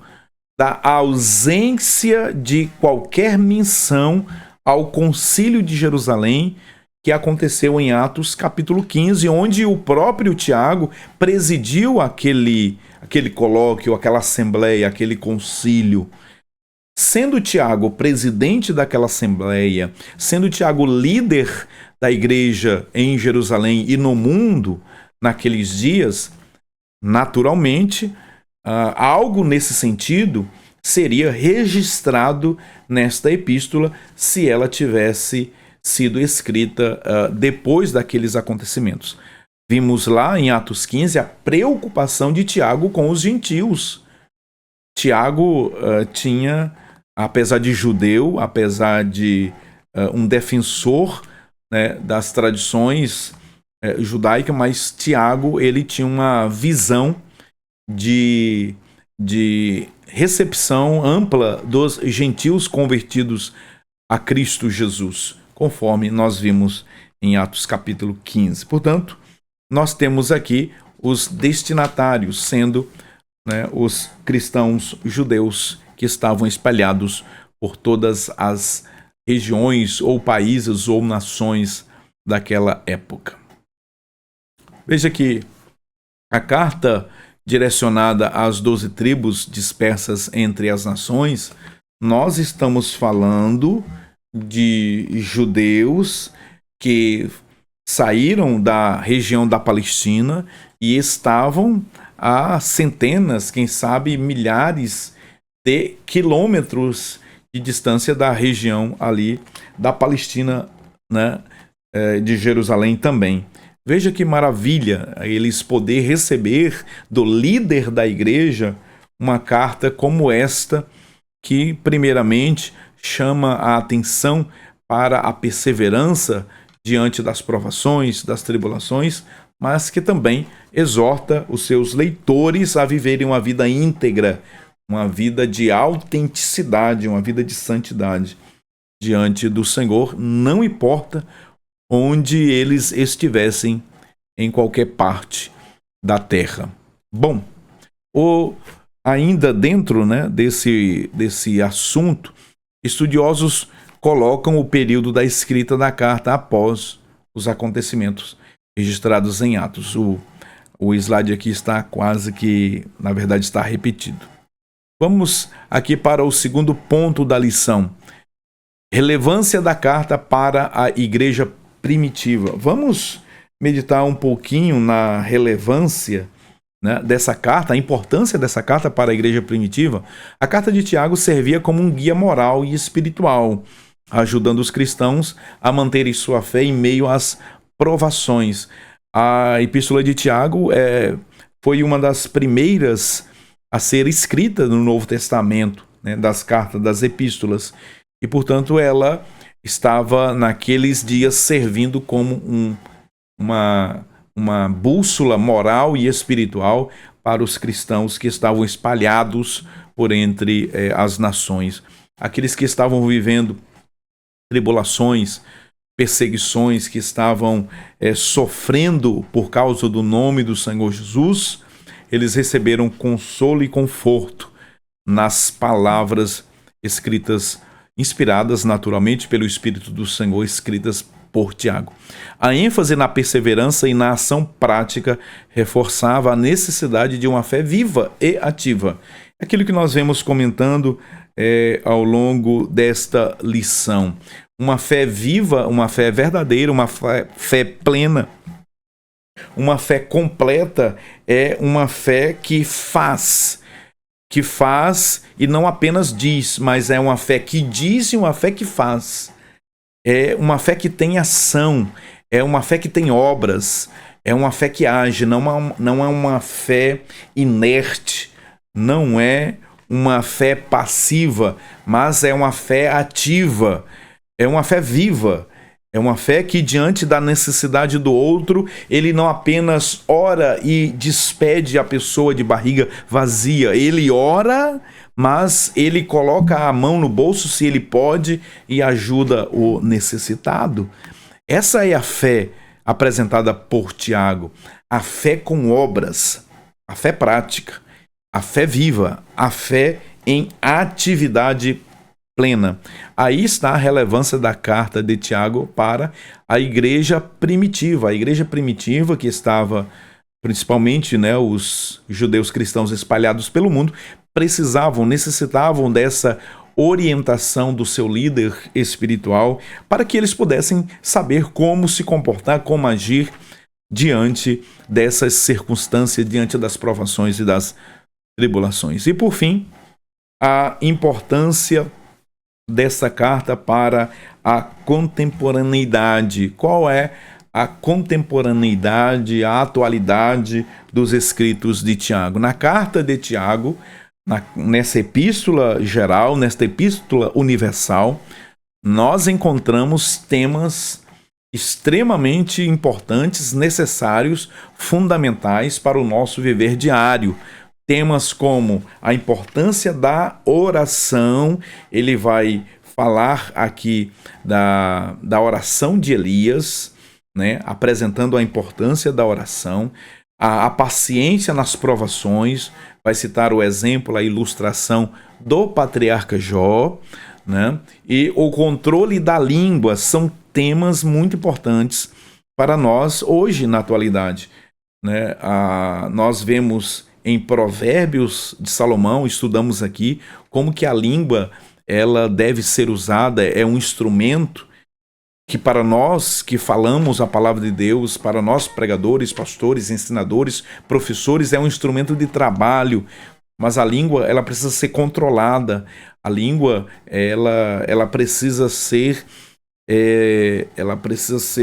da ausência de qualquer menção ao Concílio de Jerusalém, que aconteceu em Atos capítulo 15, onde o próprio Tiago presidiu aquele colóquio, aquela assembleia, aquele concílio. Sendo Tiago presidente daquela assembleia, sendo Tiago líder da igreja em Jerusalém e no mundo naqueles dias, naturalmente, algo nesse sentido seria registrado nesta epístola se ela tivesse sido escrita depois daqueles acontecimentos. Vimos lá em Atos 15 a preocupação de Tiago com os gentios. Tiago tinha, apesar de judeu, apesar de um defensor, né, das tradições judaicas, mas Tiago ele tinha uma visão de recepção ampla dos gentios convertidos a Cristo Jesus, conforme nós vimos em Atos capítulo 15. Portanto, nós temos aqui os destinatários, sendo, né, os cristãos judeus que estavam espalhados por todas as regiões ou países ou nações daquela época. Veja que a carta direcionada às 12 tribos dispersas entre as nações, nós estamos falando de judeus que saíram da região da Palestina e estavam a centenas, quem sabe milhares de quilômetros de distância da região ali da Palestina, né, de Jerusalém também. Veja que maravilha eles poder receber do líder da igreja uma carta como esta, que primeiramente chama a atenção para a perseverança diante das provações, das tribulações, mas que também exorta os seus leitores a viverem uma vida íntegra, uma vida de autenticidade, uma vida de santidade diante do Senhor, não importa onde eles estivessem em qualquer parte da terra. Bom, ainda dentro, né, desse assunto, estudiosos colocam o período da escrita da carta após os acontecimentos registrados em Atos. O slide aqui está quase que, na verdade, está repetido. Vamos aqui para o segundo ponto da lição. Relevância da carta para a igreja primitiva. Vamos meditar um pouquinho na relevância, né, dessa carta, a importância dessa carta para a igreja primitiva. A carta de Tiago servia como um guia moral e espiritual, ajudando os cristãos a manterem sua fé em meio às provações. A epístola de Tiago foi uma das primeiras a ser escrita no Novo Testamento, né, das cartas, das epístolas, e portanto ela estava naqueles dias servindo como uma bússola moral e espiritual para os cristãos que estavam espalhados por entre as nações. Aqueles que estavam vivendo tribulações, perseguições, que estavam sofrendo por causa do nome do Senhor Jesus, eles receberam consolo e conforto nas palavras escritas, inspiradas naturalmente pelo Espírito do Senhor, escritas por Tiago. A ênfase na perseverança e na ação prática reforçava a necessidade de uma fé viva e ativa. Aquilo que nós vemos comentando ao longo desta lição. Uma fé viva, uma fé verdadeira, uma fé plena, uma fé completa é uma fé que faz e não apenas diz, mas é uma fé que diz e uma fé que faz. É uma fé que tem ação, é uma fé que tem obras, é uma fé que age, não é uma fé inerte, não é uma fé passiva, mas é uma fé ativa, é uma fé viva. É uma fé que, diante da necessidade do outro, ele não apenas ora e despede a pessoa de barriga vazia. Ele ora, mas ele coloca a mão no bolso, se ele pode, e ajuda o necessitado. Essa é a fé apresentada por Tiago. A fé com obras, a fé prática, a fé viva, a fé em atividade plena. Aí está a relevância da carta de Tiago para a igreja primitiva. A igreja primitiva que estava, principalmente, né, os judeus cristãos espalhados pelo mundo, necessitavam dessa orientação do seu líder espiritual para que eles pudessem saber como se comportar, como agir diante dessas circunstâncias, diante das provações e das tribulações. E por fim, a importância dessa carta para a contemporaneidade. Qual é a contemporaneidade, a atualidade dos escritos de Tiago? Na carta de Tiago, nessa epístola geral, nesta epístola universal, nós encontramos temas extremamente importantes, necessários, fundamentais para o nosso viver diário. Temas como a importância da oração. Ele vai falar aqui da oração de Elias, né? Apresentando a importância da oração, a paciência nas provações. Vai citar o exemplo, a ilustração do patriarca Jó, né? E o controle da língua são temas muito importantes para nós hoje, na atualidade, né? Nós vemos em Provérbios de Salomão, estudamos aqui como que a língua ela deve ser usada, é um instrumento que para nós que falamos a palavra de Deus, para nós pregadores, pastores, ensinadores, professores, é um instrumento de trabalho, mas a língua ela precisa ser controlada, a língua ela precisa ser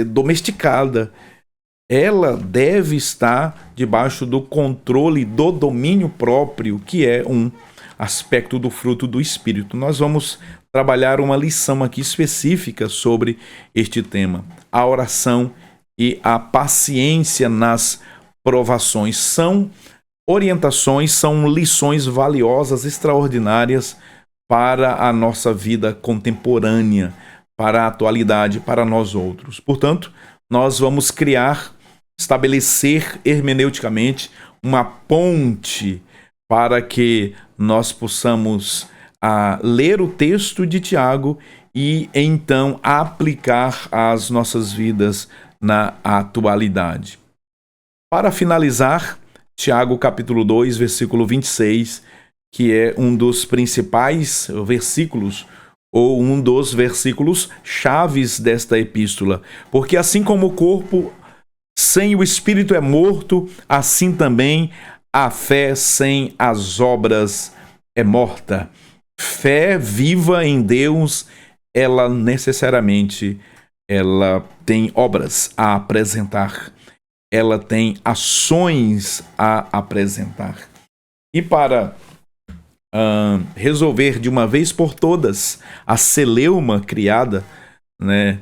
domesticada. Ela deve estar debaixo do controle do domínio próprio, que é um aspecto do fruto do Espírito. Nós vamos trabalhar uma lição aqui específica sobre este tema. A oração e a paciência nas provações são orientações, são lições valiosas, extraordinárias para a nossa vida contemporânea, para a atualidade, para nós outros. Portanto, nós vamos estabelecer hermeneuticamente uma ponte para que nós possamos ler o texto de Tiago e então aplicar às nossas vidas na atualidade. Para finalizar, Tiago capítulo 2, versículo 26, que é um dos principais versículos ou um dos versículos chaves desta epístola. Porque assim como o corpo sem o espírito é morto, assim também a fé sem as obras é morta. Fé viva em Deus, ela necessariamente tem obras a apresentar. Ela tem ações a apresentar. E para resolver de uma vez por todas a celeuma criada, né,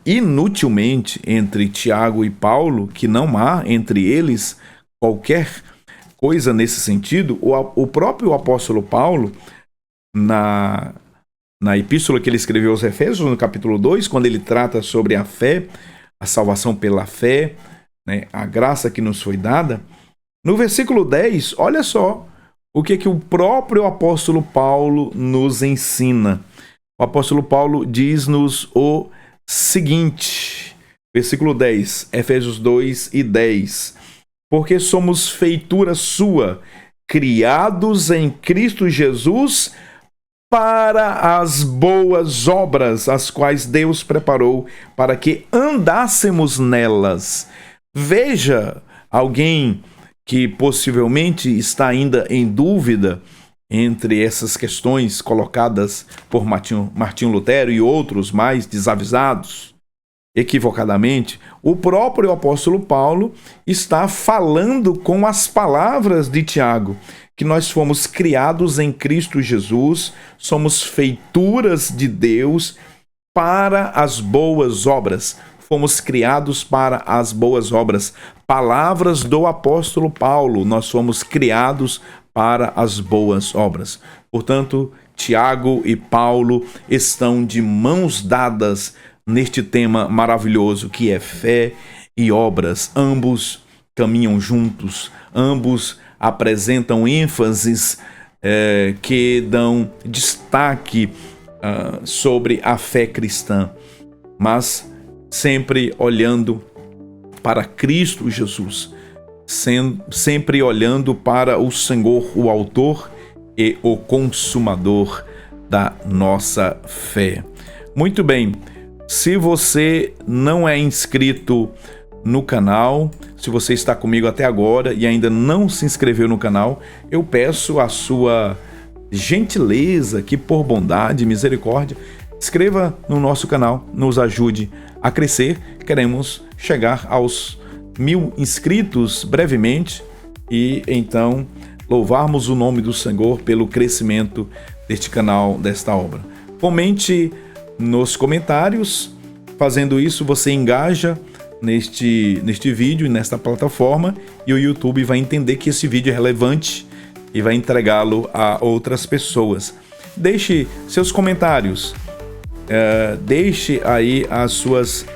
inutilmente entre Tiago e Paulo, que não há entre eles qualquer coisa nesse sentido, o próprio apóstolo Paulo, na epístola que ele escreveu aos Efésios, no capítulo 2, quando ele trata sobre a fé, a salvação pela fé, né, a graça que nos foi dada, no versículo 10, olha só o que o próprio apóstolo Paulo nos ensina. O apóstolo Paulo diz-nos o seguinte, versículo 10, Efésios 2 e 10. Porque somos feitura sua, criados em Cristo Jesus para as boas obras, as quais Deus preparou para que andássemos nelas. Veja, alguém que possivelmente está ainda em dúvida entre essas questões colocadas por Martinho Lutero e outros mais desavisados, equivocadamente, o próprio apóstolo Paulo está falando com as palavras de Tiago, que nós fomos criados em Cristo Jesus, somos feituras de Deus para as boas obras. Fomos criados para as boas obras. Palavras do apóstolo Paulo, nós fomos criados para as boas obras. Portanto, Tiago e Paulo estão de mãos dadas neste tema maravilhoso que é fé e obras. Ambos caminham juntos, ambos apresentam ênfases que dão destaque sobre a fé cristã, mas sempre olhando para Cristo Jesus, sempre olhando para o Senhor, o autor e o consumador da nossa fé. Muito bem, se você não é inscrito no canal. Se você está comigo até agora e ainda não se inscreveu no canal, eu peço a sua gentileza que, por bondade e misericórdia, inscreva no nosso canal, nos ajude a crescer. Queremos chegar aos 1000 inscritos brevemente e então louvarmos o nome do Senhor pelo crescimento deste canal, desta obra. Comente nos comentários. Fazendo isso, você engaja neste vídeo e nesta plataforma, e o YouTube vai entender que esse vídeo é relevante e vai entregá-lo a outras pessoas. Deixe seus comentários, deixe aí as suas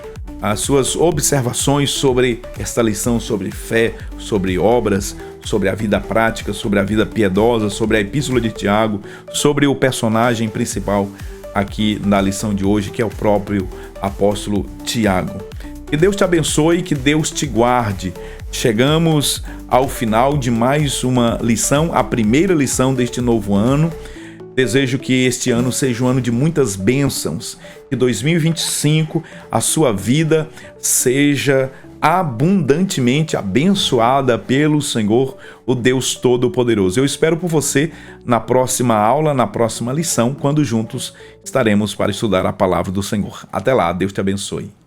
observações sobre esta lição, sobre fé, sobre obras, sobre a vida prática, sobre a vida piedosa, sobre a Epístola de Tiago, sobre o personagem principal aqui na lição de hoje, que é o próprio apóstolo Tiago. Que Deus te abençoe, que Deus te guarde. Chegamos ao final de mais uma lição, a primeira lição deste novo ano. Desejo que este ano seja um ano de muitas bênçãos, que 2025 a sua vida seja abundantemente abençoada pelo Senhor, o Deus Todo-Poderoso. Eu espero por você na próxima aula, na próxima lição, quando juntos estaremos para estudar a palavra do Senhor. Até lá, Deus te abençoe.